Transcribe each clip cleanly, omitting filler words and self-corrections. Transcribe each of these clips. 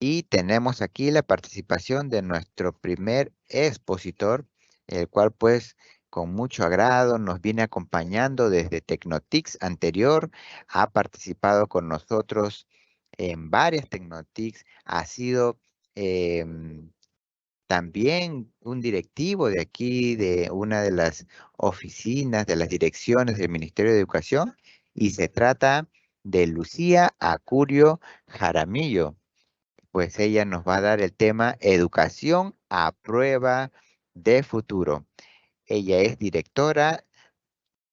Y tenemos aquí la participación de nuestro primer expositor, el cual pues con mucho agrado nos viene acompañando desde Tecnotics anterior, ha participado con nosotros en varias Tecnotics, ha sido también un directivo de aquí, de una de las oficinas, de las direcciones del Ministerio de Educación, y se trata de Lucía Acurio Jaramillo, pues ella nos va a dar el tema Educación a prueba de futuro. Ella es directora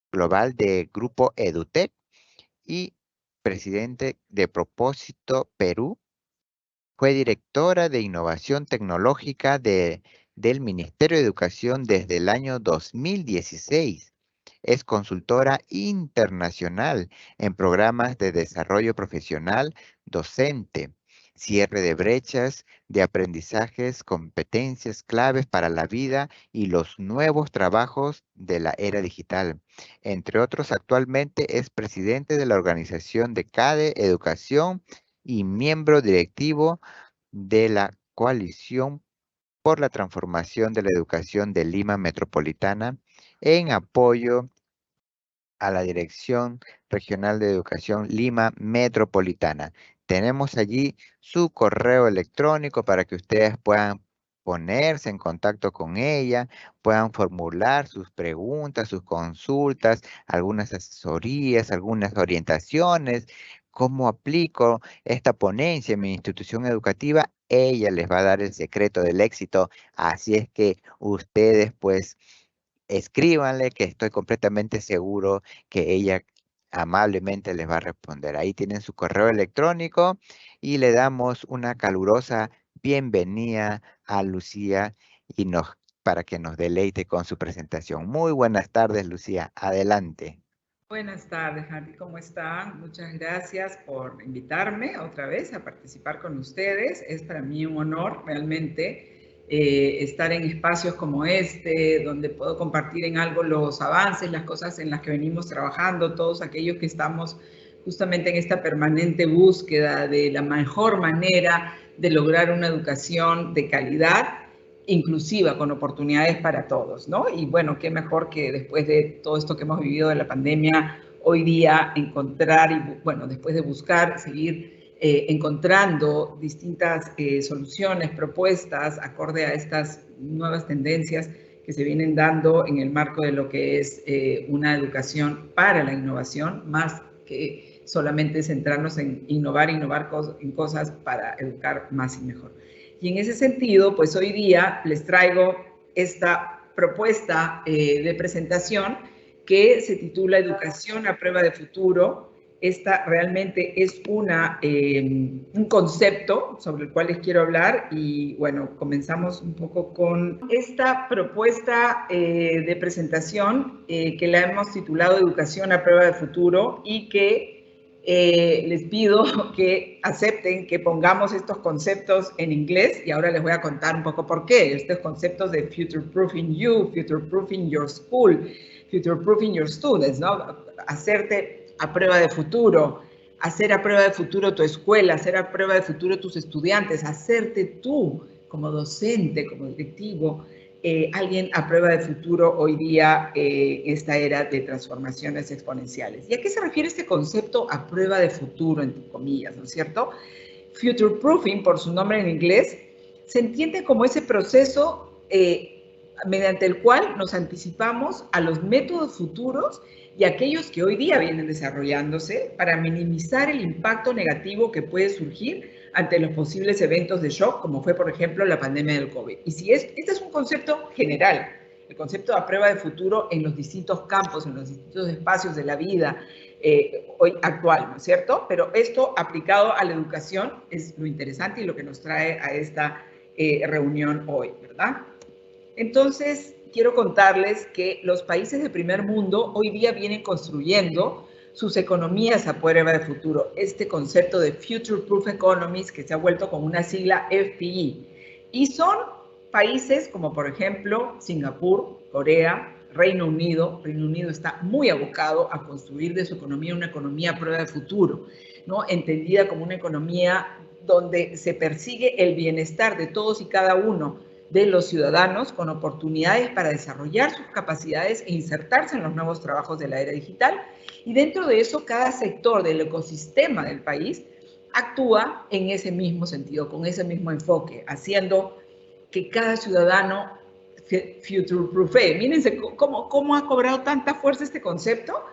global de Grupo EduTech y presidente de Propósito Perú. Fue directora de Innovación Tecnológica del Ministerio de Educación desde el año 2016. Es consultora internacional en programas de desarrollo profesional docente, cierre de brechas de aprendizajes, competencias claves para la vida y los nuevos trabajos de la era digital. Entre otros, actualmente es presidente de la organización de CADE Educación y miembro directivo de la Coalición por la Transformación de la Educación de Lima Metropolitana en apoyo a la Dirección Regional de Educación Lima Metropolitana. Tenemos allí su correo electrónico para que ustedes puedan ponerse en contacto con ella, puedan formular sus preguntas, sus consultas, algunas asesorías, algunas orientaciones, cómo aplico esta ponencia en mi institución educativa. Ella les va a dar el secreto del éxito, así es que ustedes pues escríbanle, que estoy completamente seguro que ella amablemente les va a responder. Ahí tienen su correo electrónico y le damos una calurosa bienvenida a Lucía y para que nos deleite con su presentación. Muy buenas tardes, Lucía. Adelante. Buenas tardes, Harry, ¿cómo están? Muchas gracias por invitarme otra vez a participar con ustedes. Es para mí un honor realmente estar en espacios como este, donde puedo compartir en algo los avances, las cosas en las que venimos trabajando, todos aquellos que estamos justamente en esta permanente búsqueda de la mejor manera de lograr una educación de calidad inclusiva, con oportunidades para todos, ¿no? Y bueno, qué mejor que después de todo esto que hemos vivido de la pandemia, hoy día encontrar y, bueno, después de buscar, seguir encontrando distintas soluciones, propuestas, acorde a estas nuevas tendencias que se vienen dando en el marco de lo que es una educación para la innovación, más que solamente centrarnos en innovar en cosas para educar más y mejor. Y en ese sentido, pues hoy día les traigo esta propuesta de presentación que se titula Educación a prueba de futuro. Esta realmente es un concepto sobre el cual les quiero hablar y bueno, comenzamos un poco con esta propuesta de presentación que la hemos titulado Educación a prueba de futuro y que les pido que acepten que pongamos estos conceptos en inglés y ahora les voy a contar un poco por qué. Estos conceptos de future proofing you, future proofing your school, future proofing your students, ¿no? Hacerte a prueba de futuro, hacer a prueba de futuro tu escuela, hacer a prueba de futuro tus estudiantes, hacerte tú como docente, como directivo, alguien a prueba de futuro hoy día en esta era de transformaciones exponenciales. ¿Y a qué se refiere este concepto a prueba de futuro, entre comillas, ¿no es cierto? Future proofing, por su nombre en inglés, se entiende como ese proceso mediante el cual nos anticipamos a los métodos futuros y aquellos que hoy día vienen desarrollándose para minimizar el impacto negativo que puede surgir ante los posibles eventos de shock, como fue, por ejemplo, la pandemia del COVID. Y si este es un concepto general, el concepto de prueba de futuro en los distintos campos, en los distintos espacios de la vida hoy actual, ¿no es cierto? Pero esto aplicado a la educación es lo interesante y lo que nos trae a esta reunión hoy, ¿verdad? Entonces, quiero contarles que los países de primer mundo hoy día vienen construyendo sus economías a prueba de futuro. Este concepto de Future Proof Economies que se ha vuelto como una sigla FPI. Y son países como por ejemplo Singapur, Corea, Reino Unido. Reino Unido está muy abocado a construir de su economía una economía a prueba de futuro, ¿no? Entendida como una economía donde se persigue el bienestar de todos y cada uno de los ciudadanos con oportunidades para desarrollar sus capacidades e insertarse en los nuevos trabajos de la era digital. Y dentro de eso, cada sector del ecosistema del país actúa en ese mismo sentido, con ese mismo enfoque, haciendo que cada ciudadano future-proofee. Mírense cómo ha cobrado tanta fuerza este concepto,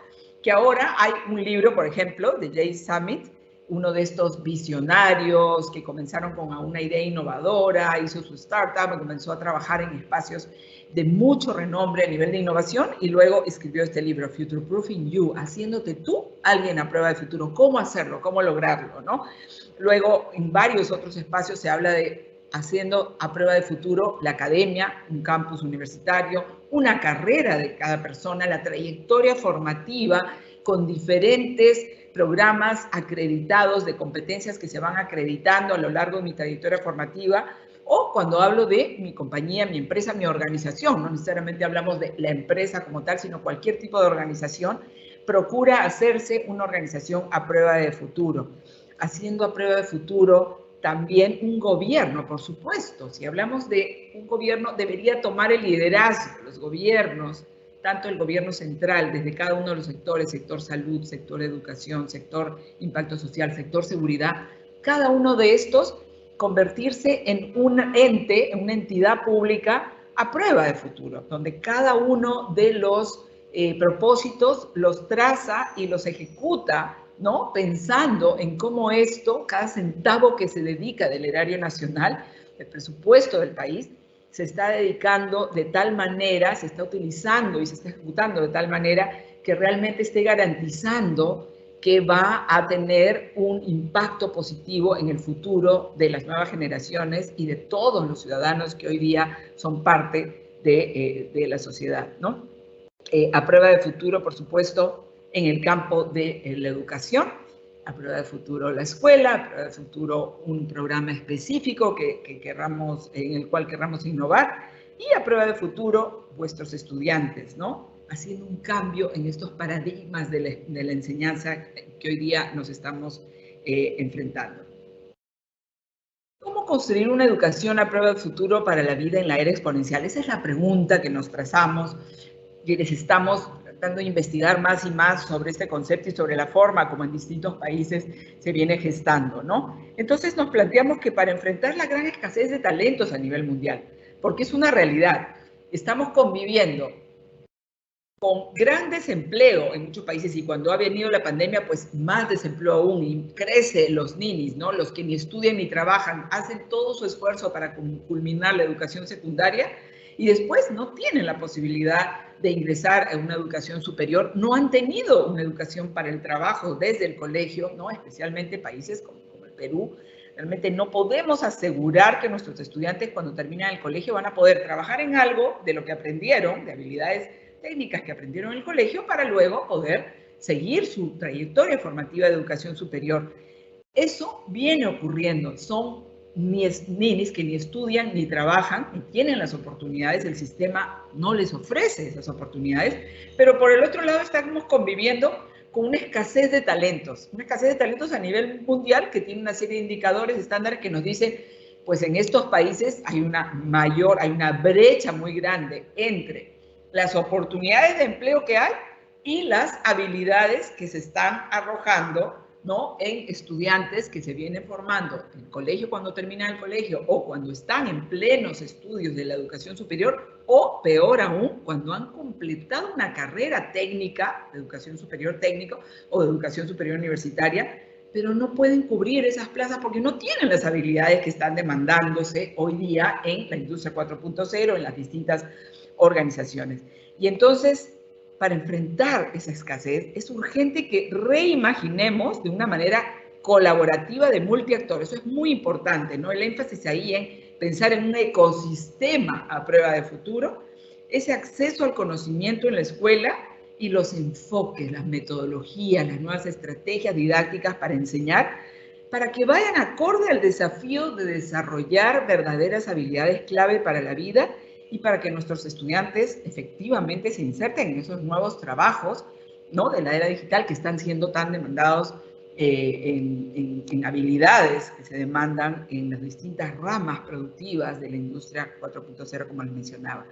que ahora hay un libro, por ejemplo, de Jay Samit, uno de estos visionarios que comenzaron con una idea innovadora, hizo su startup, comenzó a trabajar en espacios de mucho renombre a nivel de innovación y luego escribió este libro, Future Proofing You, haciéndote tú alguien a prueba de futuro, cómo hacerlo, cómo lograrlo, ¿no? Luego, en varios otros espacios se habla de haciendo a prueba de futuro la academia, un campus universitario, una carrera de cada persona, la trayectoria formativa con diferentes programas acreditados de competencias que se van acreditando a lo largo de mi trayectoria formativa, o cuando hablo de mi compañía, mi empresa, mi organización, no necesariamente hablamos de la empresa como tal, sino cualquier tipo de organización, procura hacerse una organización a prueba de futuro. Haciendo a prueba de futuro también un gobierno, por supuesto. Si hablamos de un gobierno, debería tomar el liderazgo, los gobiernos, tanto el gobierno central, desde cada uno de los sectores, sector salud, sector educación, sector impacto social, sector seguridad, cada uno de estos convertirse en un ente, en una entidad pública a prueba de futuro, donde cada uno de los propósitos los traza y los ejecuta, ¿no? Pensando en cómo esto, cada centavo que se dedica del erario nacional, del presupuesto del país, se está dedicando de tal manera, se está utilizando y se está ejecutando de tal manera que realmente esté garantizando que va a tener un impacto positivo en el futuro de las nuevas generaciones y de todos los ciudadanos que hoy día son parte de la sociedad, ¿no? A prueba de futuro, por supuesto, en el campo de la educación, a prueba de futuro la escuela, a prueba de futuro un programa específico en el cual querramos innovar, y a prueba de futuro vuestros estudiantes, ¿no? Haciendo un cambio en estos paradigmas de la enseñanza que hoy día nos estamos enfrentando. ¿Cómo construir una educación a prueba de futuro para la vida en la era exponencial? Esa es la pregunta que nos trazamos, quienes estamos tratando de investigar más y más sobre este concepto y sobre la forma como en distintos países se viene gestando, ¿no? Entonces nos planteamos que para enfrentar la gran escasez de talentos a nivel mundial, porque es una realidad, estamos conviviendo con gran desempleo en muchos países, y cuando ha venido la pandemia, pues más desempleo aún, y crece los ninis, ¿no? Los que ni estudian ni trabajan, hacen todo su esfuerzo para culminar la educación secundaria y después no tienen la posibilidad de ingresar a una educación superior, no han tenido una educación para el trabajo desde el colegio, ¿no? Especialmente países como el Perú. Realmente no podemos asegurar que nuestros estudiantes cuando terminan el colegio van a poder trabajar en algo de lo que aprendieron, de habilidades técnicas que aprendieron en el colegio, para luego poder seguir su trayectoria formativa de educación superior. Eso viene ocurriendo, son ninis que ni estudian ni trabajan, ni tienen las oportunidades, el sistema no les ofrece esas oportunidades, pero por el otro lado estamos conviviendo con una escasez de talentos a nivel mundial que tiene una serie de indicadores, estándares que nos dicen, pues en estos países hay una brecha muy grande entre las oportunidades de empleo que hay y las habilidades que se están arrojando, ¿no? En estudiantes que se vienen formando en el colegio cuando terminan el colegio, o cuando están en plenos estudios de la educación superior, o peor aún, cuando han completado una carrera técnica, de educación superior técnico o de educación superior universitaria, pero no pueden cubrir esas plazas porque no tienen las habilidades que están demandándose hoy día en la industria 4.0, en las distintas organizaciones. Y entonces, para enfrentar esa escasez, es urgente que reimaginemos de una manera colaborativa de multiactor. Eso es muy importante, ¿no? El énfasis ahí en pensar en un ecosistema a prueba de futuro, ese acceso al conocimiento en la escuela y los enfoques, las metodologías, las nuevas estrategias didácticas para enseñar, para que vayan acorde al desafío de desarrollar verdaderas habilidades clave para la vida y para que nuestros estudiantes efectivamente se inserten en esos nuevos trabajos, ¿no? De la era digital que están siendo tan demandados en habilidades que se demandan en las distintas ramas productivas de la industria 4.0, como les mencionaba.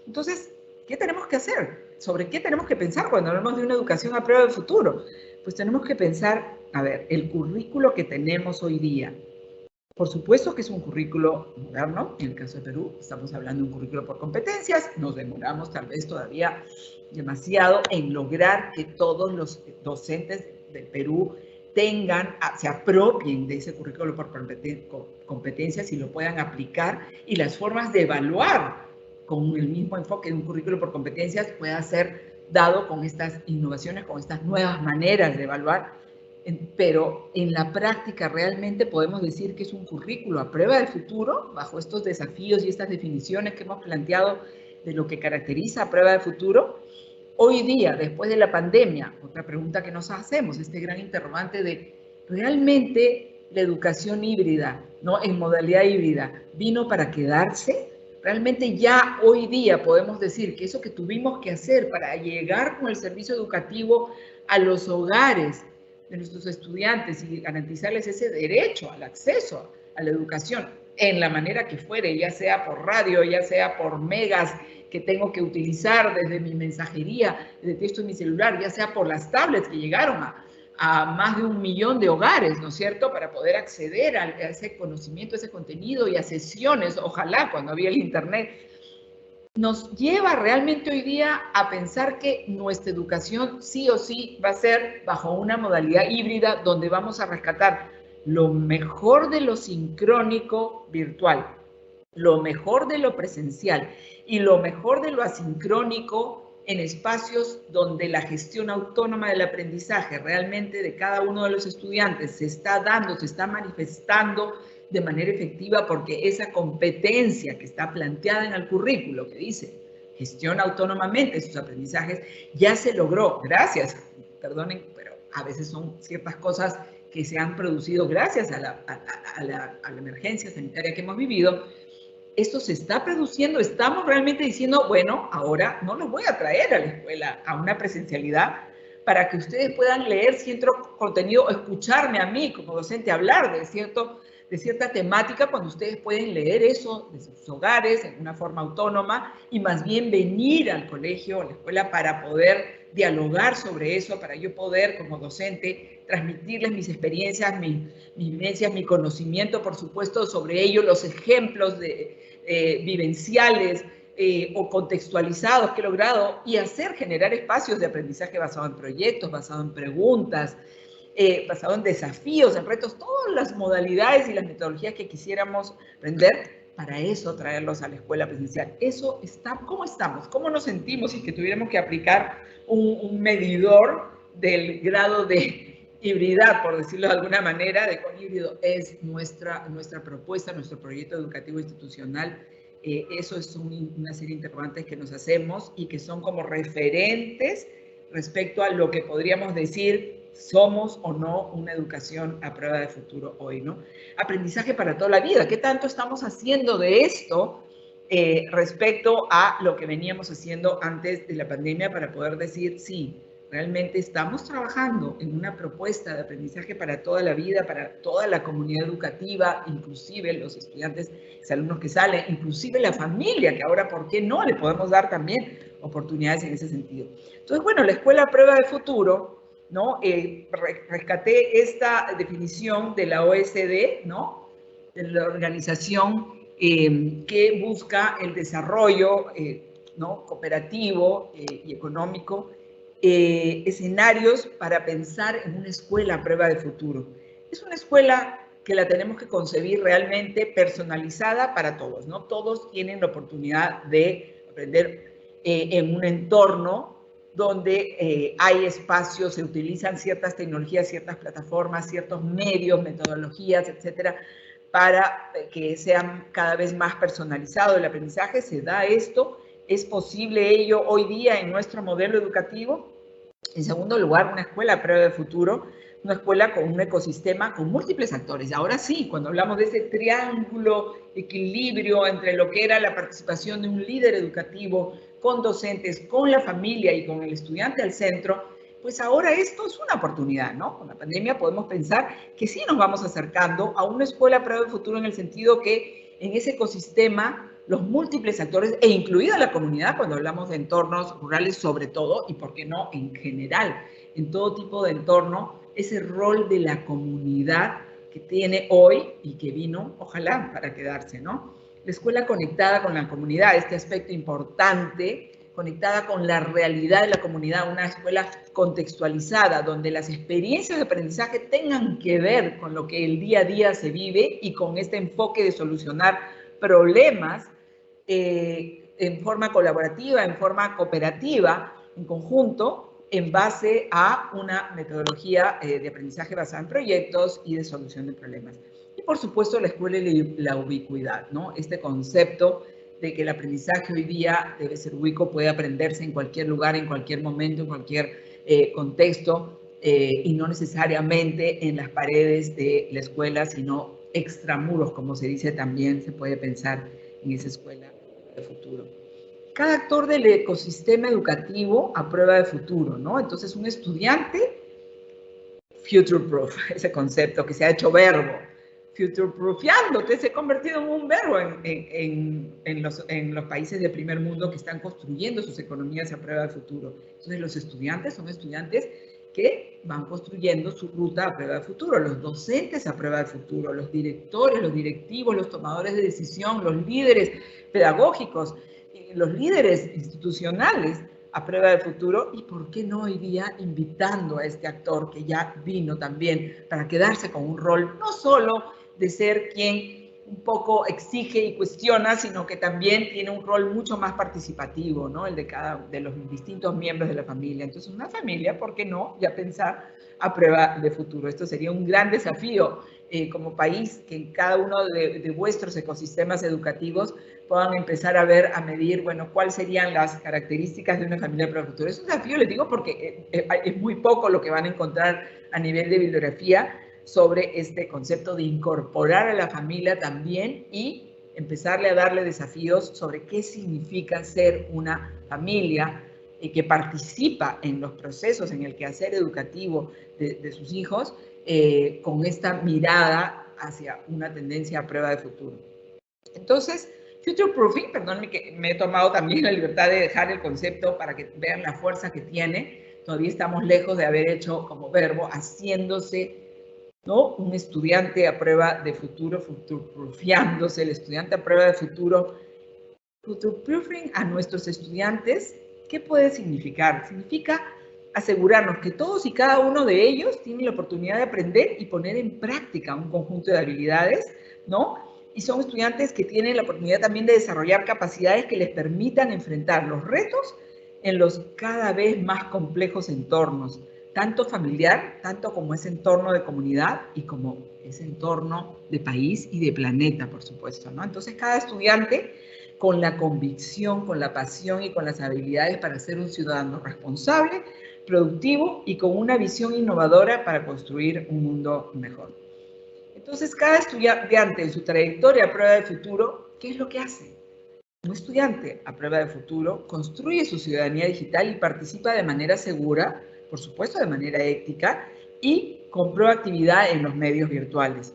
Entonces, ¿qué tenemos que hacer? ¿Sobre qué tenemos que pensar cuando hablamos de una educación a prueba del futuro? Pues tenemos que pensar, a ver, el currículo que tenemos hoy día. Por supuesto que es un currículo moderno, en el caso de Perú estamos hablando de un currículo por competencias, nos demoramos tal vez todavía demasiado en lograr que todos los docentes del Perú se apropien de ese currículo por competencias y lo puedan aplicar, y las formas de evaluar con el mismo enfoque de un currículo por competencias pueda ser dado con estas innovaciones, con estas nuevas maneras de evaluar. Pero en la práctica realmente podemos decir que es un currículo a prueba del futuro, bajo estos desafíos y estas definiciones que hemos planteado de lo que caracteriza a prueba del futuro. Hoy día, después de la pandemia, otra pregunta que nos hacemos, este gran interrogante de ¿realmente la educación híbrida, ¿no?, en modalidad híbrida, vino para quedarse? Realmente ya hoy día podemos decir que eso que tuvimos que hacer para llegar con el servicio educativo a los hogares de nuestros estudiantes y garantizarles ese derecho al acceso a la educación en la manera que fuere, ya sea por radio, ya sea por megas que tengo que utilizar desde mi mensajería de texto en mi celular, ya sea por las tablets que llegaron a más de 1 millón de hogares, ¿no es cierto?, para poder acceder a ese conocimiento, a ese contenido y a sesiones, ojalá cuando había el internet, nos lleva realmente hoy día a pensar que nuestra educación sí o sí va a ser bajo una modalidad híbrida donde vamos a rescatar lo mejor de lo sincrónico virtual, lo mejor de lo presencial y lo mejor de lo asincrónico en espacios donde la gestión autónoma del aprendizaje realmente de cada uno de los estudiantes se está dando, se está manifestando de manera efectiva, porque esa competencia que está planteada en el currículo, que dice gestión autónomamente sus aprendizajes, ya se logró gracias, perdonen, pero a veces son ciertas cosas que se han producido gracias a la emergencia sanitaria que hemos vivido. Esto se está produciendo, estamos realmente diciendo, bueno, ahora no los voy a traer a la escuela a una presencialidad para que ustedes puedan leer cierto contenido o escucharme a mí como docente hablar de cierta temática, cuando ustedes pueden leer eso desde sus hogares en una forma autónoma y más bien venir al colegio o a la escuela para poder dialogar sobre eso, para yo poder como docente transmitirles mis experiencias, mis vivencias, mi conocimiento, por supuesto, sobre ello, los ejemplos vivenciales o contextualizados que he logrado, y generar espacios de aprendizaje basado en proyectos, basado en preguntas, basado en desafíos, en retos, todas las modalidades y las metodologías que quisiéramos aprender, para eso traerlos a la escuela presencial. Eso está, ¿cómo estamos? ¿Cómo nos sentimos si es que tuviéramos que aplicar un medidor del grado de hibridad, por decirlo de alguna manera, de cuán híbrido es nuestra propuesta, nuestro proyecto educativo institucional? Eso es una serie de interrogantes que nos hacemos y que son como referentes respecto a lo que podríamos decir somos o no una educación a prueba de futuro hoy, ¿no? Aprendizaje para toda la vida. ¿Qué tanto estamos haciendo de esto respecto a lo que veníamos haciendo antes de la pandemia para poder decir, sí, realmente estamos trabajando en una propuesta de aprendizaje para toda la vida, para toda la comunidad educativa, inclusive los estudiantes, los alumnos que salen, inclusive la familia, que ahora, ¿por qué no? Le podemos dar también oportunidades en ese sentido. Entonces, bueno, la escuela a prueba de futuro, ¿no? Rescaté esta definición de la OSD, ¿no?, de la organización que busca el desarrollo ¿no?, cooperativo y económico, escenarios para pensar en una escuela a prueba de futuro. Es una escuela que la tenemos que concebir realmente personalizada para todos, ¿no? Todos tienen la oportunidad de aprender en un entorno donde hay espacios, se utilizan ciertas tecnologías, ciertas plataformas, ciertos medios, metodologías, etcétera, para que sean cada vez más personalizado el aprendizaje. Se da esto, es posible ello hoy día en nuestro modelo educativo. En segundo lugar, una escuela a prueba de futuro, una escuela con un ecosistema con múltiples actores. Ahora sí, cuando hablamos de ese triángulo, equilibrio entre lo que era la participación de un líder educativo con docentes, con la familia y con el estudiante al centro, pues ahora esto es una oportunidad, ¿no? Con la pandemia podemos pensar que sí nos vamos acercando a una escuela prueba del futuro en el sentido que en ese ecosistema los múltiples actores, e incluida la comunidad, cuando hablamos de entornos rurales sobre todo, y por qué no en general, en todo tipo de entorno, ese rol de la comunidad que tiene hoy y que vino, ojalá, para quedarse, ¿no? La escuela conectada con la comunidad, este aspecto importante, conectada con la realidad de la comunidad, una escuela contextualizada, donde las experiencias de aprendizaje tengan que ver con lo que el día a día se vive y con este enfoque de solucionar problemas en forma colaborativa, en forma cooperativa, en conjunto, en base a una metodología de aprendizaje basada en proyectos y de solución de problemas. Y por supuesto la escuela y la ubicuidad, ¿no? Este concepto de que el aprendizaje hoy día debe ser ubicuo, puede aprenderse en cualquier lugar, en cualquier momento, en cualquier contexto, y no necesariamente en las paredes de la escuela, sino extramuros, como se dice también, se puede pensar en esa escuela de futuro. Cada actor del ecosistema educativo a prueba de futuro, ¿no? Entonces, un estudiante, future proof, ese concepto que se ha hecho verbo, future proofeándote, se ha convertido en un verbo en los países del primer mundo que están construyendo sus economías a prueba de futuro. Entonces, los estudiantes son estudiantes que van construyendo su ruta a prueba de futuro, los docentes a prueba de futuro, los directores, los directivos, los tomadores de decisión, los líderes pedagógicos, los líderes institucionales a prueba de futuro, y por qué no hoy día invitando a este actor que ya vino también para quedarse con un rol no solo de ser quien un poco exige y cuestiona, sino que también tiene un rol mucho más participativo, ¿no? El de cada de los distintos miembros de la familia. Entonces, una familia, ¿por qué no? Ya pensar a prueba de futuro. Esto sería un gran desafío como país, que en cada uno de vuestros ecosistemas educativos puedan empezar a ver, a medir, bueno, cuáles serían las características de una familia para el futuro. Es un desafío, les digo, porque es muy poco lo que van a encontrar a nivel de bibliografía sobre este concepto de incorporar a la familia también y empezarle a darle desafíos sobre qué significa ser una familia que participa en los procesos, en el quehacer educativo de sus hijos, con esta mirada hacia una tendencia a prueba de futuro. Entonces, future proofing, perdón, que me he tomado también la libertad de dejar el concepto para que vean la fuerza que tiene. Todavía estamos lejos de haber hecho como verbo, haciéndose, ¿no? Un estudiante a prueba de futuro, future-proofeándose, el estudiante a prueba de futuro. Future-proofing a nuestros estudiantes, ¿qué puede significar? Significa asegurarnos que todos y cada uno de ellos tienen la oportunidad de aprender y poner en práctica un conjunto de habilidades, ¿no? Y son estudiantes que tienen la oportunidad también de desarrollar capacidades que les permitan enfrentar los retos en los cada vez más complejos entornos, tanto familiar, tanto como ese entorno de comunidad y como ese entorno de país y de planeta, por supuesto, ¿no? Entonces, cada estudiante con la convicción, con la pasión y con las habilidades para ser un ciudadano responsable, productivo y con una visión innovadora para construir un mundo mejor. Entonces, cada estudiante en su trayectoria a prueba de futuro, ¿qué es lo que hace? Un estudiante a prueba de futuro construye su ciudadanía digital y participa de manera segura, por supuesto de manera ética, y con proactividad en los medios virtuales.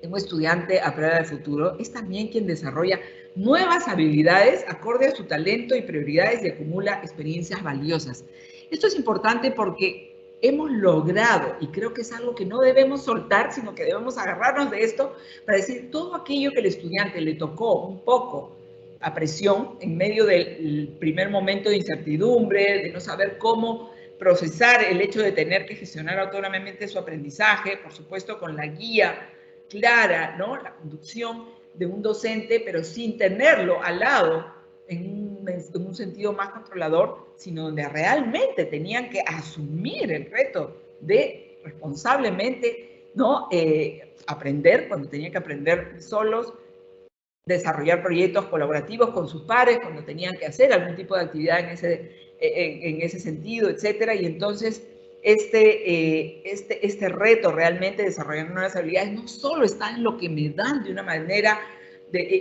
Un estudiante a prueba de futuro es también quien desarrolla nuevas habilidades acorde a su talento y prioridades y acumula experiencias valiosas. Esto es importante porque hemos logrado, y creo que es algo que no debemos soltar, sino que debemos agarrarnos de esto para decir todo aquello que el estudiante le tocó un poco a presión en medio del primer momento de incertidumbre, de no saber cómo procesar el hecho de tener que gestionar autónomamente su aprendizaje, por supuesto con la guía clara, ¿no? La conducción de un docente, pero sin tenerlo al lado en un sentido más controlador, sino donde realmente tenían que asumir el reto de responsablemente, ¿no? Aprender cuando tenían que aprender solos, desarrollar proyectos colaborativos con sus pares, cuando tenían que hacer algún tipo de actividad en ese sentido, etcétera. Y entonces este reto realmente de desarrollar nuevas habilidades no solo está en lo que me dan de una manera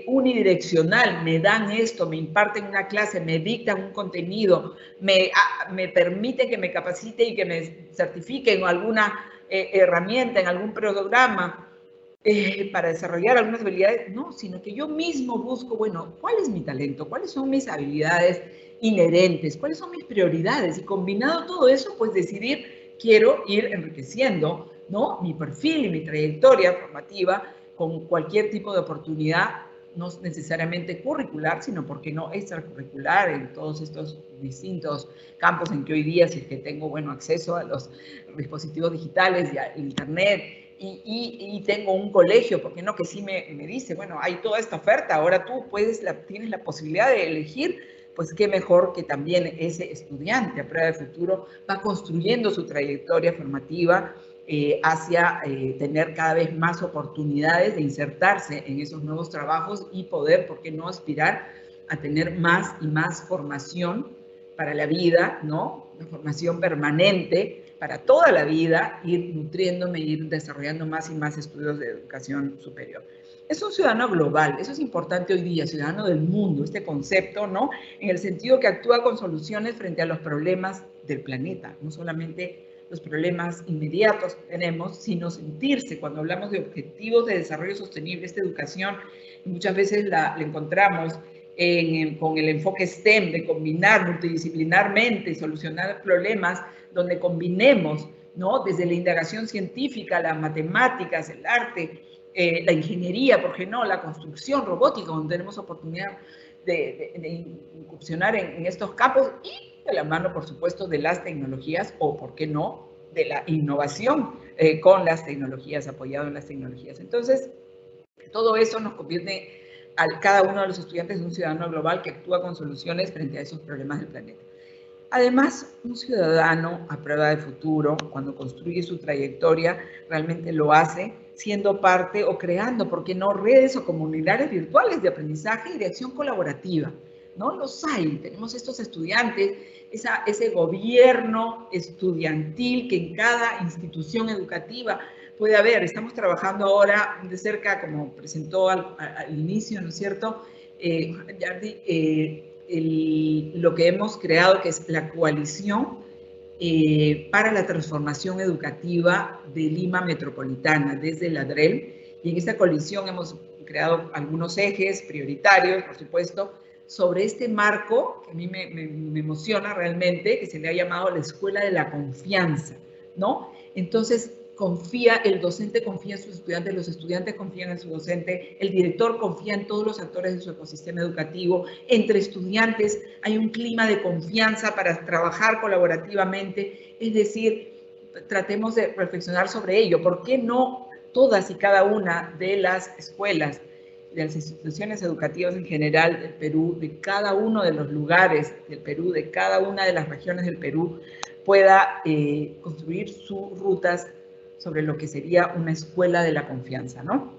unidireccional, me dan esto, me imparten una clase, me dictan un contenido, me permiten que me capacite y que me certifique en alguna herramienta, en algún programa, para desarrollar algunas habilidades, no, sino que yo mismo busco, bueno, ¿cuál es mi talento? ¿Cuáles son mis habilidades inherentes? ¿Cuáles son mis prioridades? Y combinado todo eso, pues decidir, quiero ir enriqueciendo, ¿no?, mi perfil y mi trayectoria formativa con cualquier tipo de oportunidad, no necesariamente curricular, sino, ¿por qué no?, extracurricular en todos estos distintos campos en que hoy día, si es que tengo, bueno, acceso a los dispositivos digitales y a internet, y tengo un colegio, ¿por qué no?, que sí me dice, bueno, hay toda esta oferta, ahora tú tienes la posibilidad de elegir, pues qué mejor que también ese estudiante a prueba de futuro va construyendo su trayectoria formativa hacia tener cada vez más oportunidades de insertarse en esos nuevos trabajos y poder, ¿por qué no?, aspirar a tener más y más formación para la vida, ¿no?, una formación permanente para toda la vida, ir nutriéndome, ir desarrollando más y más estudios de educación superior. Es un ciudadano global, eso es importante hoy día, ciudadano del mundo, este concepto, ¿no?, en el sentido que actúa con soluciones frente a los problemas del planeta, no solamente los problemas inmediatos que tenemos, sino sentirse, cuando hablamos de objetivos de desarrollo sostenible, esta educación, muchas veces la encontramos con el enfoque STEM, de combinar multidisciplinarmente y solucionar problemas, donde combinemos, ¿no?, desde la indagación científica, las matemáticas, el arte, la ingeniería, ¿por qué no?, la construcción robótica, donde tenemos oportunidad de incursionar en estos campos, y de la mano, por supuesto, de las tecnologías, o, ¿por qué no?, de la innovación con las tecnologías, apoyado en las tecnologías. Entonces, todo eso nos convierte a cada uno de los estudiantes en un ciudadano global que actúa con soluciones frente a esos problemas del planeta. Además, un ciudadano a prueba de futuro, cuando construye su trayectoria, realmente lo hace siendo parte o creando, ¿por qué no?, redes o comunidades virtuales de aprendizaje y de acción colaborativa, ¿no? Los hay, tenemos estos estudiantes, ese gobierno estudiantil que en cada institución educativa puede haber. Estamos trabajando ahora de cerca, como presentó al inicio, ¿no es cierto?, Yardi, lo que hemos creado, que es la coalición para la transformación educativa de Lima Metropolitana, desde la DREL, y en esta coalición hemos creado algunos ejes prioritarios, por supuesto, sobre este marco, que a mí me emociona realmente, que se le ha llamado la Escuela de la Confianza, ¿no? Entonces, el docente confía en sus estudiantes, los estudiantes confían en su docente, el director confía en todos los actores de su ecosistema educativo, entre estudiantes hay un clima de confianza para trabajar colaborativamente, es decir, tratemos de reflexionar sobre ello. ¿Por qué no todas y cada una de las escuelas, de las instituciones educativas en general del Perú, de cada uno de los lugares del Perú, de cada una de las regiones del Perú, pueda construir sus rutas sobre lo que sería una escuela de la confianza, ¿no?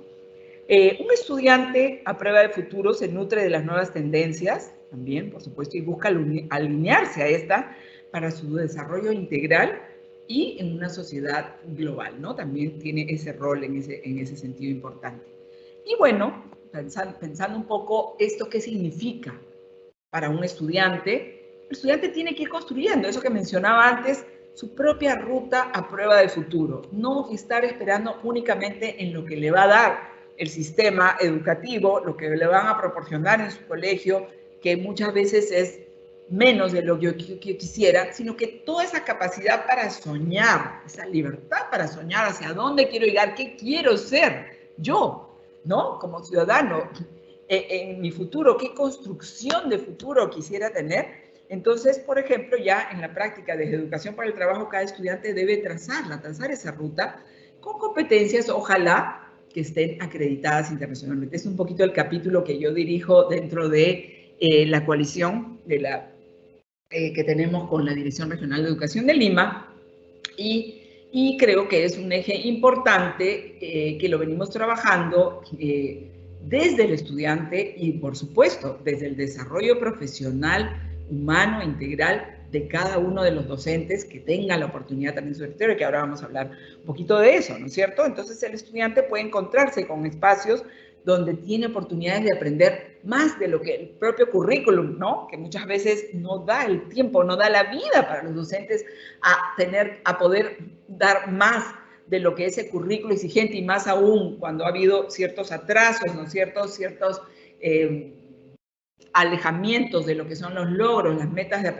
Un estudiante a prueba de futuro se nutre de las nuevas tendencias, también, por supuesto, y busca alinearse a esta para su desarrollo integral y en una sociedad global, ¿no? También tiene ese rol en ese sentido importante. Y bueno, pensando un poco esto qué significa para un estudiante, el estudiante tiene que ir construyendo, eso que mencionaba antes, su propia ruta a prueba de futuro, no estar esperando únicamente en lo que le va a dar el sistema educativo, lo que le van a proporcionar en su colegio, que muchas veces es menos de lo que yo quisiera, sino que toda esa capacidad para soñar, esa libertad para soñar hacia dónde quiero llegar, qué quiero ser yo, ¿no?, como ciudadano, en mi futuro, qué construcción de futuro quisiera tener. Entonces, por ejemplo, ya en la práctica de educación para el trabajo, cada estudiante debe trazar esa ruta con competencias, ojalá, que estén acreditadas internacionalmente. Es un poquito el capítulo que yo dirijo dentro de la coalición que tenemos con la Dirección Regional de Educación de Lima, y creo que es un eje importante que lo venimos trabajando desde el estudiante y, por supuesto, desde el desarrollo profesional, humano, integral de cada uno de los docentes que tengan la oportunidad también en su territorio, que ahora vamos a hablar un poquito de eso, ¿no es cierto? Entonces el estudiante puede encontrarse con espacios donde tiene oportunidades de aprender más de lo que el propio currículum, ¿no? Que muchas veces no da el tiempo, no da la vida para los docentes a poder dar más de lo que ese currículo exigente, y más aún cuando ha habido ciertos atrasos, ¿no? Ciertos alejamientos de lo que son los logros, las metas de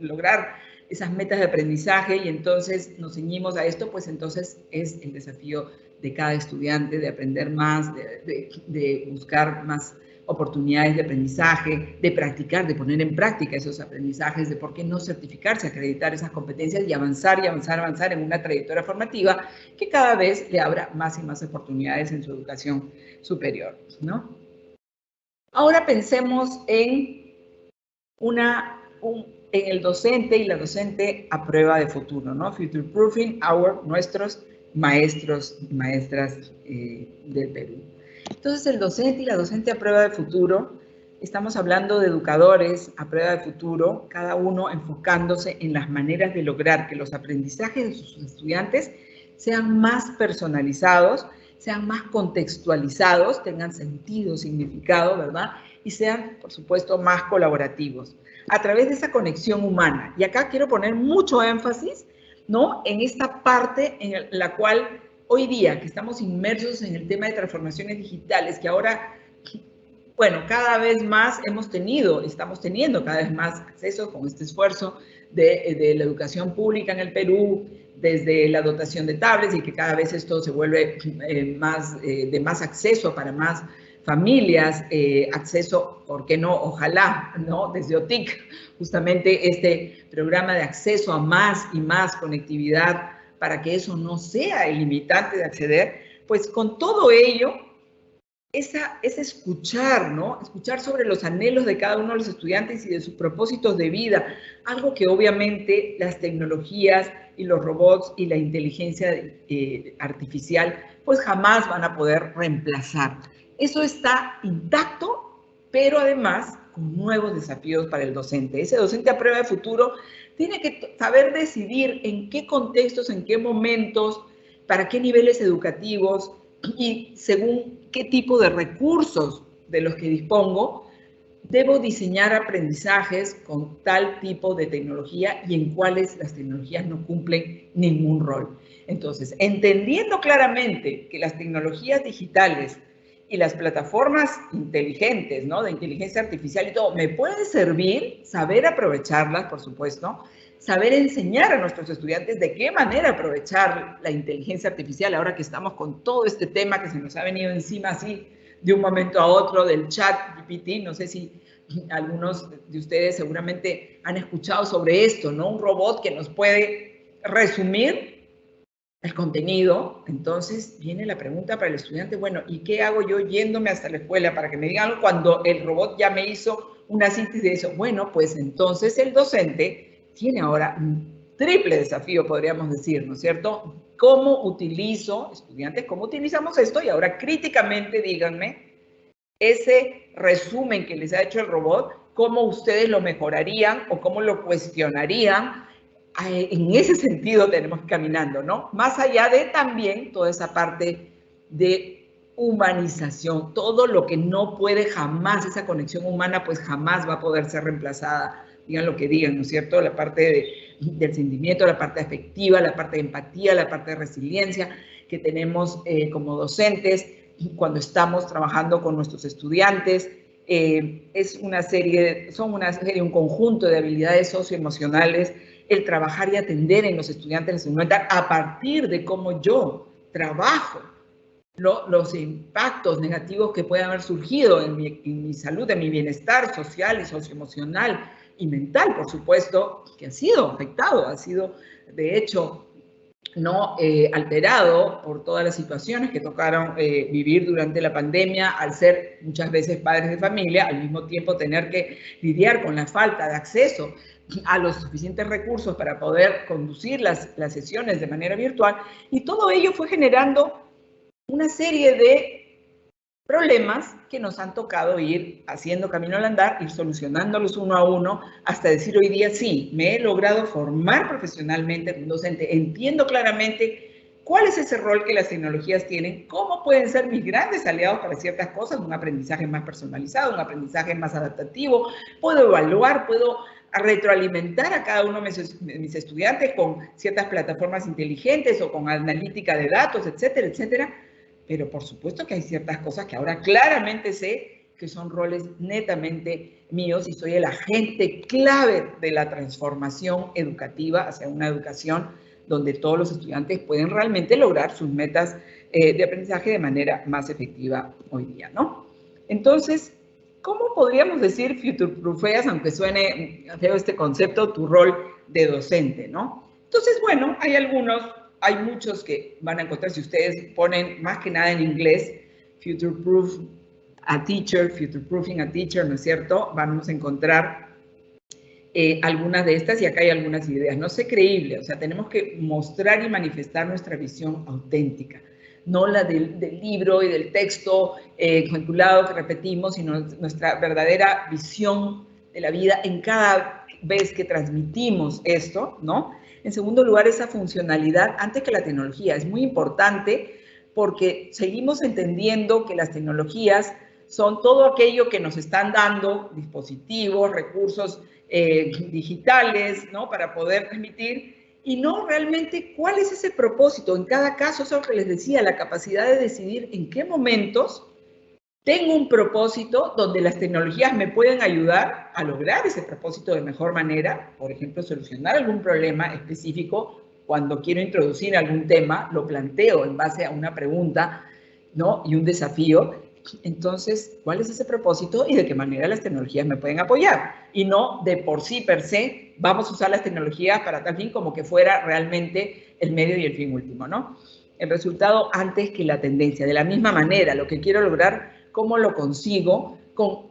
lograr esas metas de aprendizaje, y entonces nos ceñimos a esto, pues entonces es el desafío de cada estudiante de aprender más, de buscar más oportunidades de aprendizaje, de practicar, de poner en práctica esos aprendizajes, de por qué no certificarse, acreditar esas competencias y avanzar en una trayectoria formativa que cada vez le abra más y más oportunidades en su educación superior, ¿no? Ahora pensemos en el docente y la docente a prueba de futuro, ¿no? Future Proofing nuestros maestros y maestras del Perú. Entonces, el docente y la docente a prueba de futuro, estamos hablando de educadores a prueba de futuro, cada uno enfocándose en las maneras de lograr que los aprendizajes de sus estudiantes sean más personalizados, sean más contextualizados, tengan sentido, significado, ¿verdad? Y sean, por supuesto, más colaborativos, a través de esa conexión humana. Y acá quiero poner mucho énfasis, ¿no?, en esta parte en la cual hoy día, que estamos inmersos en el tema de transformaciones digitales, que ahora, bueno, cada vez más estamos teniendo cada vez más acceso con este esfuerzo de la educación pública en el Perú, desde la dotación de tablets, y que cada vez esto se vuelve de más acceso para más familias, acceso, ¿por qué no? Ojalá, ¿no? Desde OTIC, justamente este programa de acceso a más y más conectividad para que eso no sea el limitante de acceder, pues con todo ello, es escuchar, ¿no? Escuchar sobre los anhelos de cada uno de los estudiantes y de sus propósitos de vida, algo que obviamente las tecnologías y los robots y la inteligencia artificial pues jamás van a poder reemplazar. Eso está intacto, pero además con nuevos desafíos para el docente. Ese docente a prueba de futuro tiene que saber decidir en qué contextos, en qué momentos, para qué niveles educativos y según qué tipo de recursos de los que dispongo, debo diseñar aprendizajes con tal tipo de tecnología y en cuáles las tecnologías no cumplen ningún rol. Entonces, entendiendo claramente que las tecnologías digitales y las plataformas inteligentes, ¿no?, de inteligencia artificial y todo, me pueden servir, saber aprovecharlas, por supuesto, saber enseñar a nuestros estudiantes de qué manera aprovechar la inteligencia artificial, ahora que estamos con todo este tema que se nos ha venido encima así de un momento a otro del chat GPT. No sé si algunos de ustedes seguramente han escuchado sobre esto, ¿no? Un robot que nos puede resumir el contenido. Entonces viene la pregunta para el estudiante, bueno, ¿y qué hago yo yéndome hasta la escuela para que me digan algo cuando el robot ya me hizo una síntesis de eso? Bueno, pues entonces el docente tiene ahora un triple desafío, podríamos decir, ¿no es cierto? ¿Cómo utilizo, estudiantes, cómo utilizamos esto? Y ahora críticamente díganme ese resumen que les ha hecho el robot, cómo ustedes lo mejorarían o cómo lo cuestionarían. En ese sentido tenemos que ir caminando, ¿no? Más allá de también toda esa parte de humanización, todo lo que no puede jamás, esa conexión humana, pues jamás va a poder ser reemplazada, digan lo que digan, ¿no es cierto? La parte del sentimiento, la parte afectiva, la parte de empatía, la parte de resiliencia que tenemos como docentes cuando estamos trabajando con nuestros estudiantes. Un conjunto de habilidades socioemocionales, el trabajar y atender en los estudiantes de salud mental a partir de cómo yo trabajo los impactos negativos que puedan haber surgido en mi salud, en mi bienestar social y socioemocional y mental, por supuesto, que ha sido afectado, ha sido, de hecho, no alterado por todas las situaciones que tocaron vivir durante la pandemia, al ser muchas veces padres de familia, al mismo tiempo tener que lidiar con la falta de acceso a los suficientes recursos para poder conducir las sesiones de manera virtual, y todo ello fue generando una serie de problemas que nos han tocado ir haciendo camino al andar, ir solucionándolos uno a uno, hasta decir hoy día sí, me he logrado formar profesionalmente como docente, entiendo claramente ¿Cuál es ese rol que las tecnologías tienen? ¿Cómo pueden ser mis grandes aliados para ciertas cosas? Un aprendizaje más personalizado, un aprendizaje más adaptativo. Puedo evaluar, puedo retroalimentar a cada uno de mis estudiantes con ciertas plataformas inteligentes o con analítica de datos, etcétera, etcétera. Pero por supuesto que hay ciertas cosas que ahora claramente sé que son roles netamente míos y soy el agente clave de la transformación educativa hacia una educación donde todos los estudiantes pueden realmente lograr sus metas de aprendizaje de manera más efectiva hoy día, ¿no? Entonces, ¿cómo podríamos decir future-proofeas, aunque suene feo este concepto, tu rol de docente, ¿no? Entonces, bueno, hay muchos que van a encontrar, si ustedes ponen más que nada en inglés, future-proof a teacher, future-proofing a teacher, ¿no es cierto? Vamos a encontrar algunas de estas y acá hay algunas ideas. No sé, creíble, o sea, tenemos que mostrar y manifestar nuestra visión auténtica, no la del libro y del texto calculado que repetimos, sino nuestra verdadera visión de la vida en cada vez que transmitimos esto, ¿no? En segundo lugar, esa funcionalidad antes que la tecnología. Es muy importante porque seguimos entendiendo que las tecnologías son todo aquello que nos están dando, dispositivos, recursos digitales, ¿no? Para poder transmitir, y no realmente cuál es ese propósito. En cada caso, eso es lo que les decía, la capacidad de decidir en qué momentos tengo un propósito donde las tecnologías me pueden ayudar a lograr ese propósito de mejor manera, por ejemplo, solucionar algún problema específico. Cuando quiero introducir algún tema, lo planteo en base a una pregunta, ¿no? Y un desafío. Entonces, ¿cuál es ese propósito y de qué manera las tecnologías me pueden apoyar? Y no de por sí, per se, vamos a usar las tecnologías para tal fin como que fuera realmente el medio y el fin último, ¿no? El resultado antes que la tendencia. De la misma manera, lo que quiero lograr, ¿cómo lo consigo?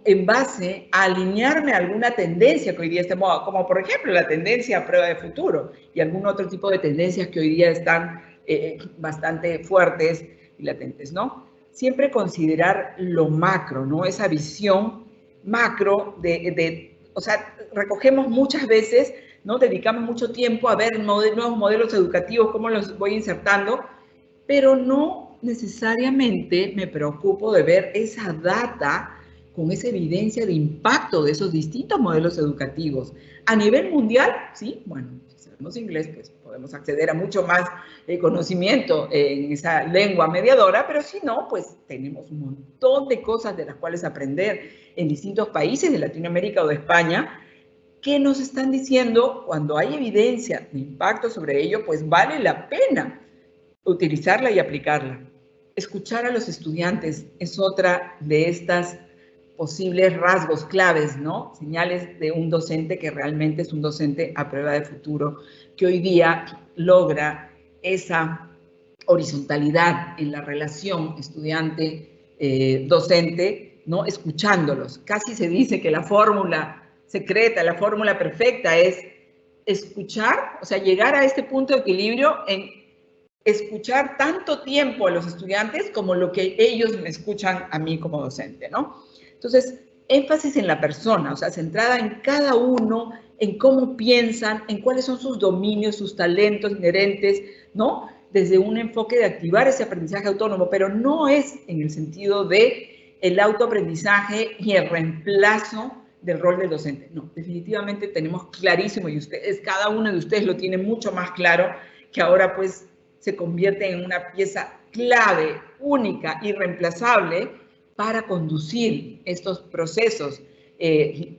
En base a alinearme a alguna tendencia que hoy día está en moda, como por ejemplo la tendencia a prueba de futuro y algún otro tipo de tendencias que hoy día están bastante fuertes y latentes, ¿no? Siempre considerar lo macro, ¿no? Esa visión macro o sea, recogemos muchas veces, ¿no? Dedicamos mucho tiempo a ver nuevos modelos educativos, cómo los voy insertando, pero no necesariamente me preocupo de ver esa data con esa evidencia de impacto de esos distintos modelos educativos. A nivel mundial, sí, bueno, si sabemos inglés, pues podemos acceder a mucho más conocimiento en esa lengua mediadora, pero si no, pues tenemos un montón de cosas de las cuales aprender en distintos países de Latinoamérica o de España, que nos están diciendo, cuando hay evidencia de impacto sobre ello, pues vale la pena utilizarla y aplicarla. Escuchar a los estudiantes es otra de estas posibles rasgos claves, ¿no? Señales de un docente que realmente es un docente a prueba de futuro, que hoy día logra esa horizontalidad en la relación estudiante-docente, ¿no? Escuchándolos. Casi se dice que la fórmula secreta, la fórmula perfecta es escuchar, o sea, llegar a este punto de equilibrio en escuchar tanto tiempo a los estudiantes como lo que ellos me escuchan a mí como docente, ¿no? Entonces, énfasis en la persona, o sea, centrada en cada uno, en cómo piensan, en cuáles son sus dominios, sus talentos inherentes, ¿no? Desde un enfoque de activar ese aprendizaje autónomo, pero no es en el sentido de el autoaprendizaje y el reemplazo del rol del docente. No, definitivamente tenemos clarísimo, y ustedes, cada uno de ustedes lo tiene mucho más claro, que ahora pues se convierte en una pieza clave, única, irreemplazable para conducir estos procesos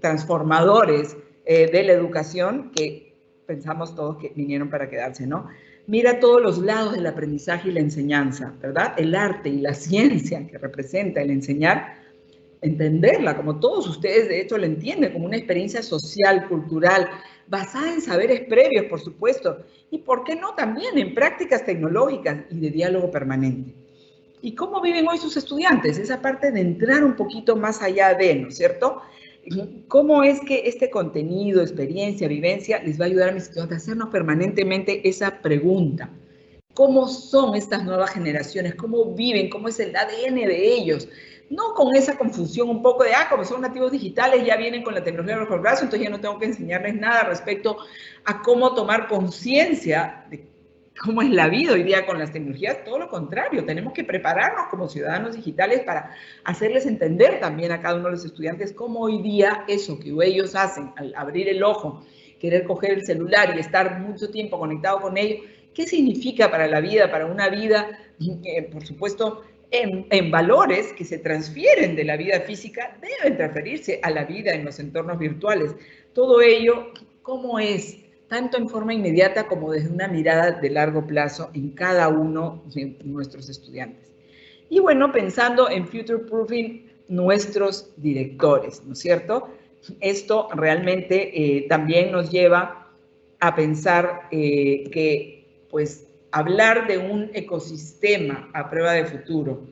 transformadores de la educación que pensamos todos que vinieron para quedarse, ¿no? Mira todos los lados del aprendizaje y la enseñanza, ¿verdad? El arte y la ciencia que representa el enseñar, entenderla, como todos ustedes de hecho la entienden, como una experiencia social, cultural, basada en saberes previos, por supuesto, y por qué no también en prácticas tecnológicas y de diálogo permanente. ¿Y cómo viven hoy sus estudiantes? Esa parte de entrar un poquito más allá de, ¿no es cierto? ¿Cómo es que este contenido, experiencia, vivencia, les va a ayudar a mis estudiantes a hacernos permanentemente esa pregunta? ¿Cómo son estas nuevas generaciones? ¿Cómo viven? ¿Cómo es el ADN de ellos? No con esa confusión un poco de, como son nativos digitales, ya vienen con la tecnología bajo el brazo, entonces ya no tengo que enseñarles nada respecto a cómo tomar conciencia de cómo es la vida hoy día con las tecnologías, todo lo contrario, tenemos que prepararnos como ciudadanos digitales para hacerles entender también a cada uno de los estudiantes cómo hoy día eso que ellos hacen al abrir el ojo, querer coger el celular y estar mucho tiempo conectado con ello, qué significa para la vida, para una vida, por supuesto, en valores que se transfieren de la vida física, deben transferirse a la vida en los entornos virtuales. Todo ello, ¿cómo es? Tanto en forma inmediata como desde una mirada de largo plazo en cada uno de nuestros estudiantes. Y bueno, pensando en future proofing nuestros directores, ¿no es cierto? Esto realmente también nos lleva a pensar que, pues, hablar de un ecosistema a prueba de futuro,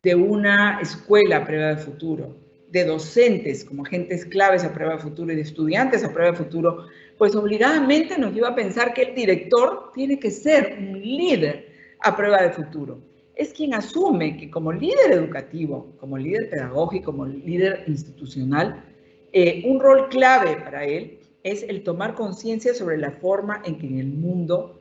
de una escuela a prueba de futuro, de docentes como agentes claves a prueba de futuro y de estudiantes a prueba de futuro, pues obligadamente nos lleva a pensar que el director tiene que ser un líder a prueba de futuro. Es quien asume que como líder educativo, como líder pedagógico, como líder institucional, un rol clave para él es el tomar conciencia sobre la forma en que en el mundo,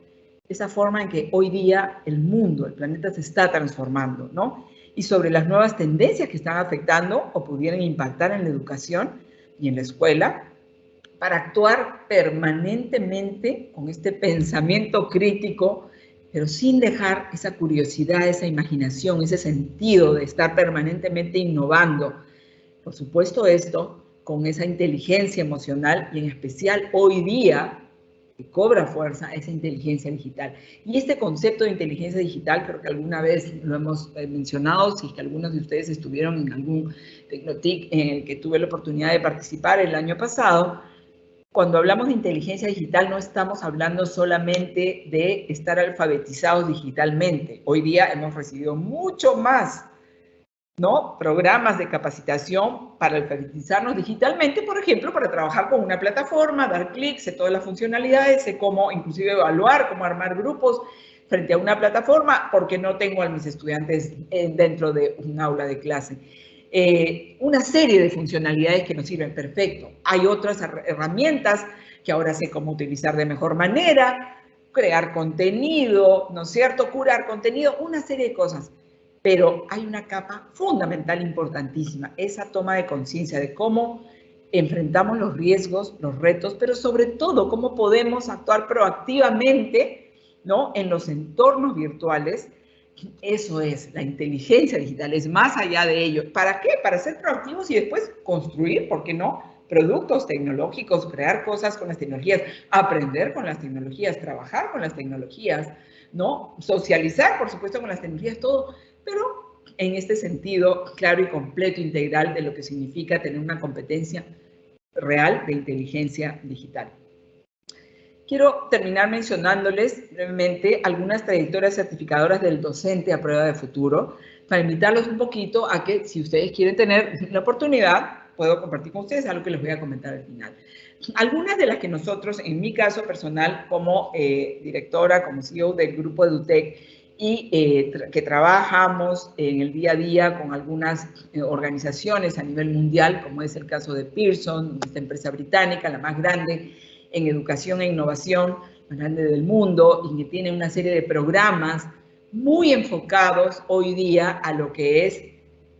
esa forma en que hoy día el mundo, el planeta se está transformando, ¿no? Y sobre las nuevas tendencias que están afectando o pudieran impactar en la educación y en la escuela, para actuar permanentemente con este pensamiento crítico, pero sin dejar esa curiosidad, esa imaginación, ese sentido de estar permanentemente innovando. Por supuesto, esto con esa inteligencia emocional y en especial hoy día que cobra fuerza esa inteligencia digital. Y este concepto de inteligencia digital, creo que alguna vez lo hemos mencionado, si es que algunos de ustedes estuvieron en algún Tecnotic en el que tuve la oportunidad de participar el año pasado. Cuando hablamos de inteligencia digital no estamos hablando solamente de estar alfabetizados digitalmente. Hoy día hemos recibido mucho más, ¿no? Programas de capacitación para alfabetizarnos digitalmente, por ejemplo, para trabajar con una plataforma, dar clics, sé todas las funcionalidades, sé cómo inclusive evaluar, cómo armar grupos frente a una plataforma, porque no tengo a mis estudiantes dentro de un aula de clase. Una serie de funcionalidades que nos sirven perfecto. Hay otras herramientas que ahora sé cómo utilizar de mejor manera, crear contenido, ¿no es cierto? Curar contenido, una serie de cosas. Pero hay una capa fundamental importantísima, esa toma de conciencia de cómo enfrentamos los riesgos, los retos, pero sobre todo cómo podemos actuar proactivamente, ¿no? En los entornos virtuales. Eso es, la inteligencia digital es más allá de ello. ¿Para qué? Para ser proactivos y después construir, ¿por qué no? Productos tecnológicos, crear cosas con las tecnologías, aprender con las tecnologías, trabajar con las tecnologías, ¿no? Socializar, por supuesto, con las tecnologías, todo, pero en este sentido claro y completo, integral de lo que significa tener una competencia real de inteligencia digital. Quiero terminar mencionándoles brevemente algunas trayectorias certificadoras del docente a prueba de futuro, para invitarlos un poquito a que, si ustedes quieren tener la oportunidad, puedo compartir con ustedes algo que les voy a comentar al final. Algunas de las que nosotros, en mi caso personal, como directora, como CEO del grupo EduTech, y que trabajamos en el día a día con algunas organizaciones a nivel mundial, como es el caso de Pearson, esta empresa británica, la más grande en educación e innovación, más grande del mundo, y que tiene una serie de programas muy enfocados hoy día a lo que es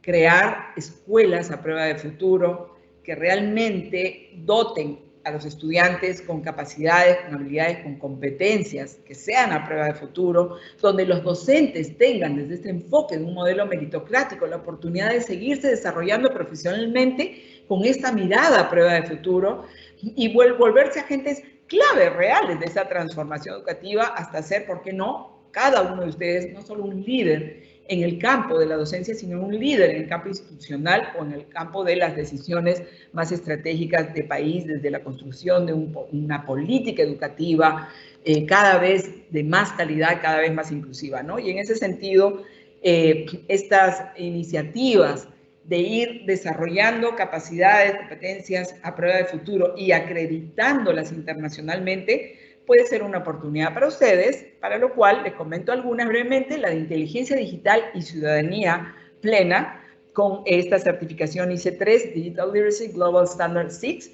crear escuelas a prueba de futuro que realmente doten a los estudiantes con capacidades, con habilidades, con competencias que sean a prueba de futuro, donde los docentes tengan desde este enfoque de un modelo meritocrático la oportunidad de seguirse desarrollando profesionalmente con esta mirada a prueba de futuro y volverse agentes clave reales de esa transformación educativa hasta ser, ¿por qué no?, cada uno de ustedes no solo un líder en el campo de la docencia, sino un líder en el campo institucional o en el campo de las decisiones más estratégicas de país, desde la construcción de una política educativa cada vez de más calidad, cada vez más inclusiva, ¿no? Y en ese sentido, estas iniciativas de ir desarrollando capacidades, competencias a prueba de futuro y acreditándolas internacionalmente, puede ser una oportunidad para ustedes, para lo cual les comento algunas brevemente, la de inteligencia digital y ciudadanía plena, con esta certificación IC3, Digital Literacy Global Standard 6,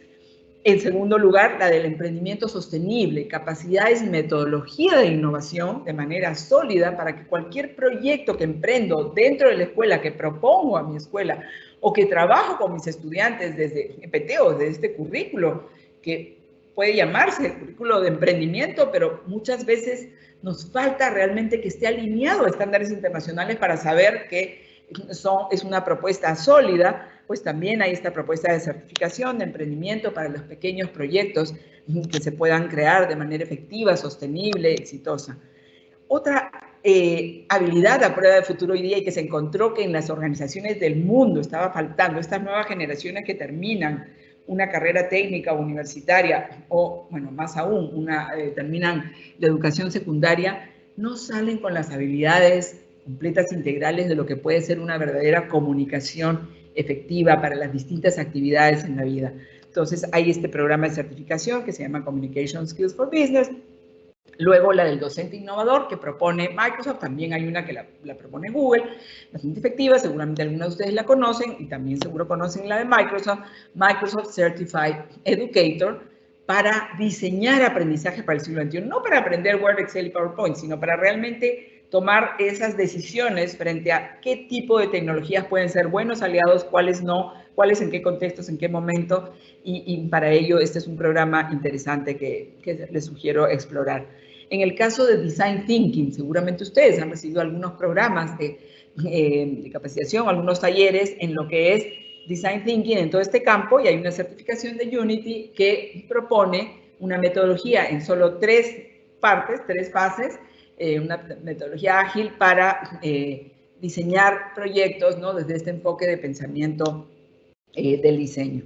En segundo lugar, la del emprendimiento sostenible, capacidades y metodología de innovación de manera sólida para que cualquier proyecto que emprendo dentro de la escuela, que propongo a mi escuela o que trabajo con mis estudiantes desde EPT o desde este currículo, que puede llamarse el currículo de emprendimiento, pero muchas veces nos falta realmente que esté alineado a estándares internacionales para saber que es una propuesta sólida, pues también hay esta propuesta de certificación de emprendimiento para los pequeños proyectos que se puedan crear de manera efectiva, sostenible, exitosa. Otra habilidad a prueba de futuro hoy día y que se encontró que en las organizaciones del mundo estaba faltando, estas nuevas generaciones que terminan una carrera técnica o universitaria, o bueno, más aún, terminan la educación secundaria, no salen con las habilidades completas integrales de lo que puede ser una verdadera comunicación efectiva para las distintas actividades en la vida. Entonces, hay este programa de certificación que se llama Communication Skills for Business. Luego la del docente innovador que propone Microsoft, también hay una que la propone Google, bastante efectiva, seguramente algunos de ustedes la conocen y también seguro conocen la de Microsoft, Microsoft Certified Educator, para diseñar aprendizaje para el siglo XXI, no para aprender Word, Excel y PowerPoint, sino para realmente tomar esas decisiones frente a qué tipo de tecnologías pueden ser buenos aliados, cuáles no, cuáles en qué contextos, en qué momento, y para ello este es un programa interesante que les sugiero explorar. En el caso de Design Thinking, seguramente ustedes han recibido algunos programas de capacitación, algunos talleres en lo que es Design Thinking en todo este campo, y hay una certificación de Unity que propone una metodología en solo 3 partes, 3 fases, una metodología ágil para diseñar proyectos, ¿no?, desde este enfoque de pensamiento del diseño.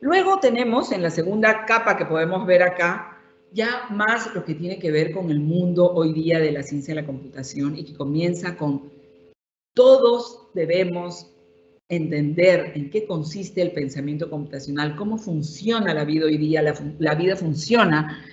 Luego tenemos en la segunda capa que podemos ver acá, ya más lo que tiene que ver con el mundo hoy día de la ciencia de la computación y que comienza con todos debemos entender en qué consiste el pensamiento computacional, cómo funciona la vida hoy día. La vida funciona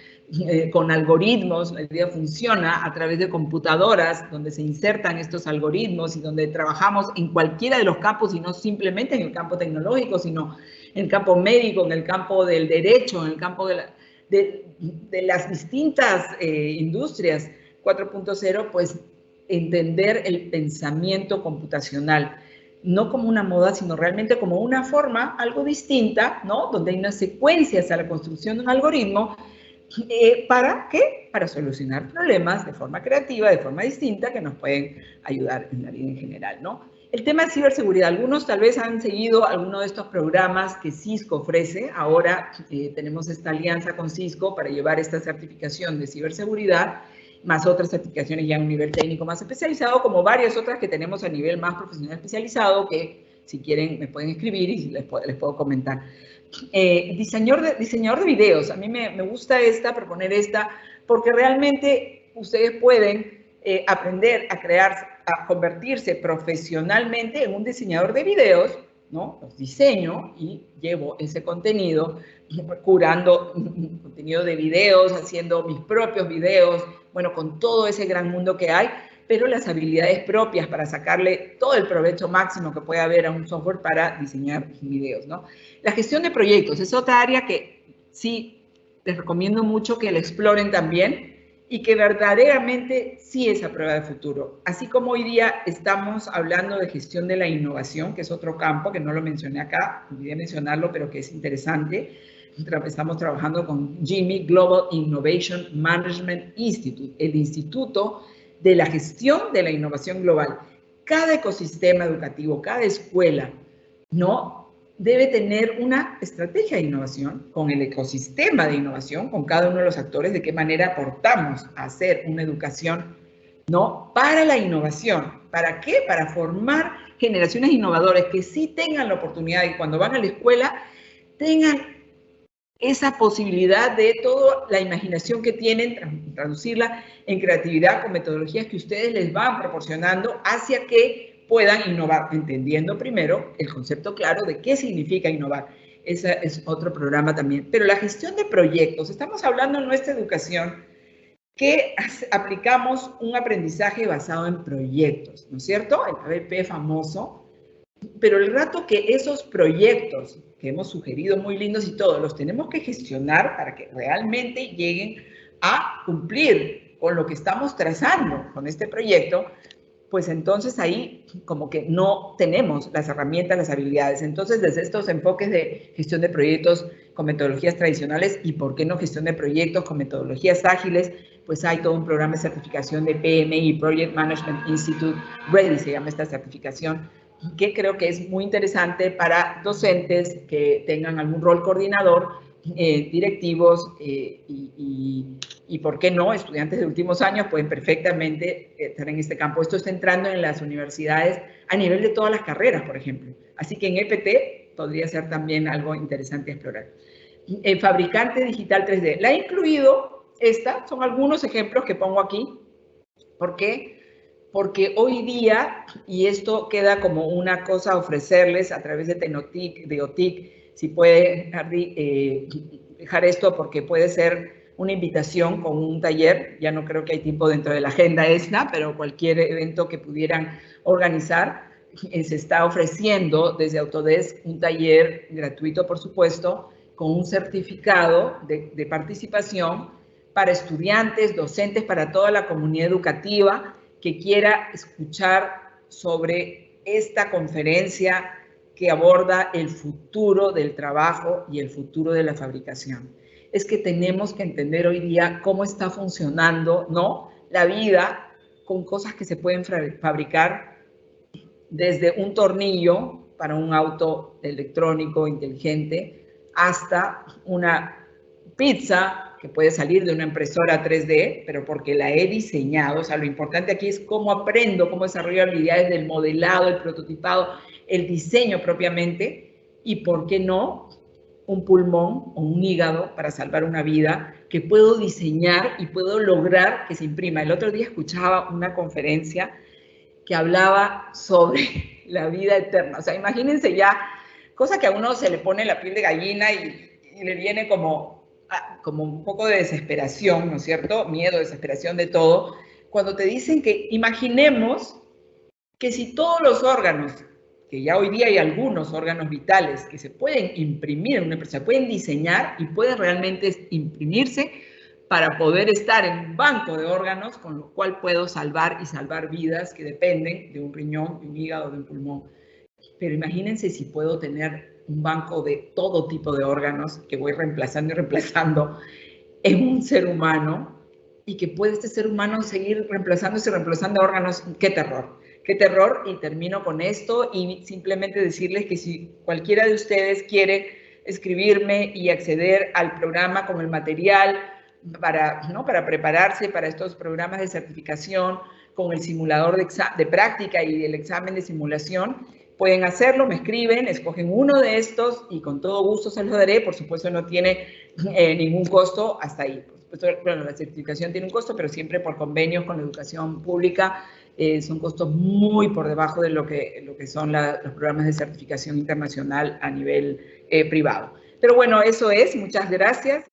con algoritmos, la vida funciona a través de computadoras donde se insertan estos algoritmos y donde trabajamos en cualquiera de los campos y no simplemente en el campo tecnológico, sino en el campo médico, en el campo del derecho, en el campo de las distintas industrias 4.0, pues entender el pensamiento computacional, no como una moda, sino realmente como una forma algo distinta, ¿no?, donde hay unas secuencias a la construcción de un algoritmo. ¿Para qué? Para solucionar problemas de forma creativa, de forma distinta, que nos pueden ayudar en la vida en general, ¿no? El tema de ciberseguridad. Algunos tal vez han seguido alguno de estos programas que Cisco ofrece. Ahora tenemos esta alianza con Cisco para llevar esta certificación de ciberseguridad, más otras certificaciones ya a un nivel técnico más especializado, como varias otras que tenemos a nivel más profesional especializado, que si quieren me pueden escribir y les puedo comentar. Diseñador de videos. A mí me gusta proponer esta, porque realmente ustedes pueden aprender a crear, a convertirse profesionalmente en un diseñador de videos, ¿no? Los diseño y llevo ese contenido, curando contenido de videos, haciendo mis propios videos, bueno, con todo ese gran mundo que hay, pero las habilidades propias para sacarle todo el provecho máximo que puede haber a un software para diseñar videos, ¿no? La gestión de proyectos es otra área que sí les recomiendo mucho que la exploren también y que verdaderamente sí es a prueba de futuro. Así como hoy día estamos hablando de gestión de la innovación, que es otro campo que no lo mencioné acá, olvidé mencionarlo, pero que es interesante. Estamos trabajando con GIMI, Global Innovation Management Institute, el Instituto de la Gestión de la Innovación Global. Cada ecosistema educativo, cada escuela, ¿no?, debe tener una estrategia de innovación con el ecosistema de innovación, con cada uno de los actores, de qué manera aportamos a hacer una educación, ¿no?, para la innovación. ¿Para qué? Para formar generaciones innovadoras que sí tengan la oportunidad y cuando van a la escuela tengan esa posibilidad de toda la imaginación que tienen, traducirla en creatividad con metodologías que ustedes les van proporcionando hacia que puedan innovar, entendiendo primero el concepto claro de qué significa innovar. Ese es otro programa también. Pero la gestión de proyectos, estamos hablando en nuestra educación que aplicamos un aprendizaje basado en proyectos, ¿no es cierto? El ABP famoso, Pero el rato que esos proyectos que hemos sugerido muy lindos y todos los tenemos que gestionar para que realmente lleguen a cumplir con lo que estamos trazando con este proyecto, pues entonces ahí como que no tenemos las herramientas, las habilidades. Entonces, desde estos enfoques de gestión de proyectos con metodologías tradicionales y por qué no gestión de proyectos con metodologías ágiles, pues hay todo un programa de certificación de PMI, Project Management Institute, Ready se llama esta certificación, que creo que es muy interesante para docentes que tengan algún rol coordinador, directivos y, ¿por qué no?, estudiantes de últimos años pueden perfectamente estar en este campo. Esto está entrando en las universidades a nivel de todas las carreras, por ejemplo. Así que en EPT podría ser también algo interesante explorar. Fabricante digital 3D. La he incluido, son algunos ejemplos que pongo aquí. ¿Por qué? Porque hoy día, y esto queda como una cosa a ofrecerles a través de Tecnotic, de OTIC, si puede, Hardy, dejar esto porque puede ser una invitación con un taller, ya no creo que hay tiempo dentro de la agenda esta, pero cualquier evento que pudieran organizar, se está ofreciendo desde Autodesk un taller gratuito, por supuesto, con un certificado de participación para estudiantes, docentes, para toda la comunidad educativa que quiera escuchar sobre esta conferencia que aborda el futuro del trabajo y el futuro de la fabricación. Es que tenemos que entender hoy día cómo está funcionando, ¿no?, la vida con cosas que se pueden fabricar desde un tornillo para un auto electrónico inteligente hasta una pizza que puede salir de una impresora 3D, pero porque la he diseñado. O sea, lo importante aquí es cómo aprendo, cómo desarrollo habilidades del modelado, el prototipado, el diseño propiamente, y por qué no un pulmón o un hígado para salvar una vida que puedo diseñar y puedo lograr que se imprima. El otro día escuchaba una conferencia que hablaba sobre la vida eterna. O sea, imagínense ya, cosa que a uno se le pone la piel de gallina y le viene como un poco de desesperación, ¿no es cierto? Miedo, desesperación de todo. Cuando te dicen que imaginemos que si todos los órganos, que ya hoy día hay algunos órganos vitales que se pueden imprimir en una empresa, pueden diseñar y pueden realmente imprimirse para poder estar en un banco de órganos, con lo cual puedo salvar vidas que dependen de un riñón, de un hígado, de un pulmón. Pero imagínense si puedo tener un banco de todo tipo de órganos que voy reemplazando y reemplazando en un ser humano, y que puede este ser humano seguir reemplazándose y reemplazando órganos. ¡Qué terror! ¡Qué terror! Y termino con esto y simplemente decirles que si cualquiera de ustedes quiere escribirme y acceder al programa con el material para prepararse para estos programas de certificación, con el simulador de práctica y el examen de simulación, pueden hacerlo, me escriben, escogen uno de estos y con todo gusto se los daré. Por supuesto, no tiene ningún costo hasta ahí. Por supuesto, bueno, la certificación tiene un costo, pero siempre por convenios con la educación pública. Son costos muy por debajo de lo que son los programas de certificación internacional a nivel privado. Pero bueno, eso es. Muchas gracias.